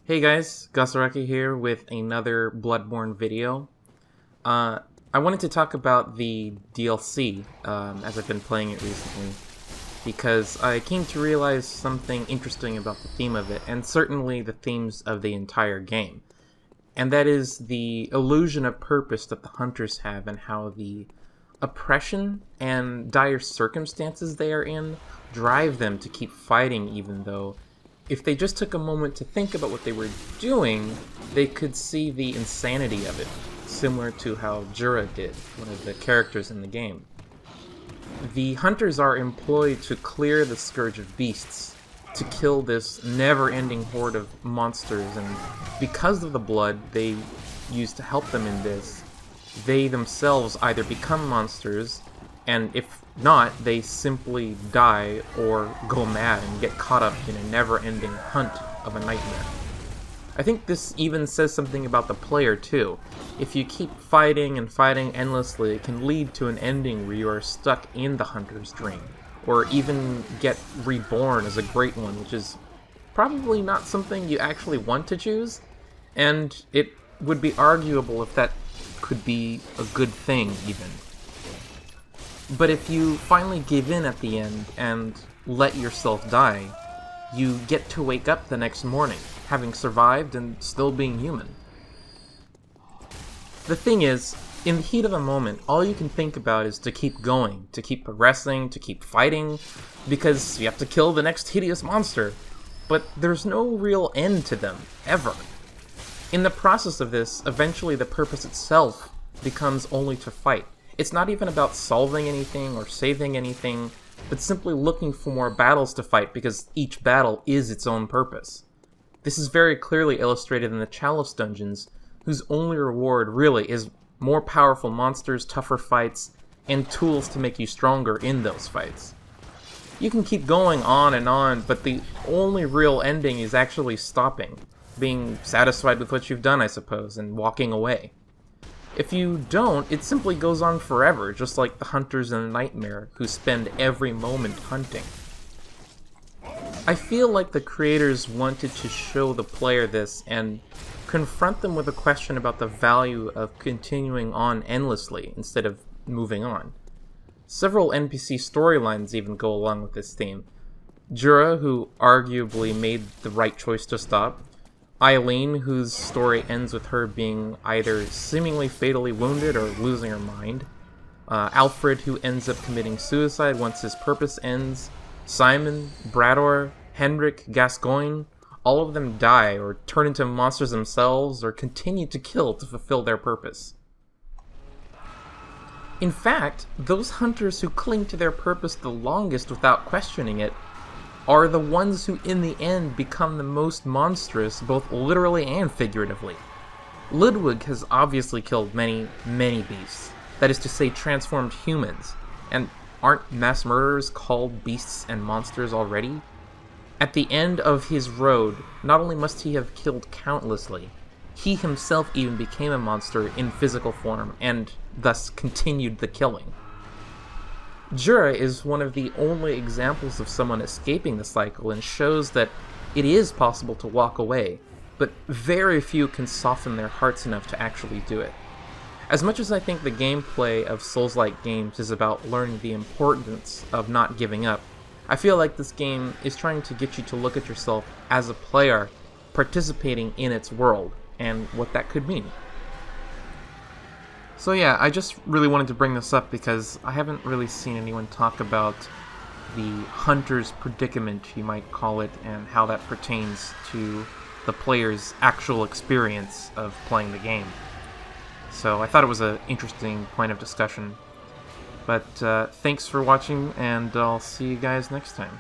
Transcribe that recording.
Hey guys, Gasaraki here with another Bloodborne video. I wanted to talk about the DLC, as I've been playing it recently, because I came to realize something interesting about the theme of it, and certainly the themes of the entire game. And that is the illusion of purpose that the hunters have, and how the oppression and dire circumstances they are in drive them to keep fighting, even though if they just took a moment to think about what they were doing, they could see the insanity of it, similar to how Jura did, one of the characters in the game. The hunters are employed to clear the scourge of beasts, to kill this never-ending horde of monsters, and because of the blood they use to help them in this, they themselves either become monsters, and if not, they simply die or go mad and get caught up in a never-ending hunt of a nightmare. I think this even says something about the player too. If you keep fighting and fighting endlessly, it can lead to an ending where you are stuck in the hunter's dream, or even get reborn as a great one, which is probably not something you actually want to choose, and it would be arguable if that could be a good thing even. But if you finally give in at the end and let yourself die, you get to wake up the next morning, having survived and still being human. The thing is, in the heat of the moment, all you can think about is to keep going, to keep progressing, to keep fighting, because you have to kill the next hideous monster. But there's no real end to them, ever. In the process of this, eventually the purpose itself becomes only to fight. It's not even about solving anything or saving anything, but simply looking for more battles to fight because each battle is its own purpose. This is very clearly illustrated in the Chalice dungeons, whose only reward really is more powerful monsters, tougher fights, and tools to make you stronger in those fights. You can keep going on, but the only real ending is actually stopping, being satisfied with what you've done, I suppose, and walking away. If you don't, it simply goes on forever, just like the hunters in Nightmare, who spend every moment hunting. I feel like the creators wanted to show the player this and confront them with a question about the value of continuing on endlessly instead of moving on. Several NPC storylines even go along with this theme. Jura, who arguably made the right choice to stop, Eileen, whose story ends with her being either seemingly fatally wounded or losing her mind, Alfred, who ends up committing suicide once his purpose ends, Simon, Brador, Henrik, Gascoigne, all of them die or turn into monsters themselves or continue to kill to fulfill their purpose. In fact, those hunters who cling to their purpose the longest without questioning it are the ones who in the end become the most monstrous, both literally and figuratively. Ludwig has obviously killed many, many beasts, that is to say transformed humans, and aren't mass murderers called beasts and monsters already? At the end of his road, not only must he have killed countlessly, he himself even became a monster in physical form, and thus continued the killing. Jura is one of the only examples of someone escaping the cycle and shows that it is possible to walk away, but very few can soften their hearts enough to actually do it. As much as I think the gameplay of Souls-like games is about learning the importance of not giving up, I feel like this game is trying to get you to look at yourself as a player participating in its world, and what that could mean. So yeah, I just really wanted to bring this up because I haven't really seen anyone talk about the hunter's predicament, you might call it, and how that pertains to the player's actual experience of playing the game. So I thought it was an interesting point of discussion. But thanks for watching, and I'll see you guys next time.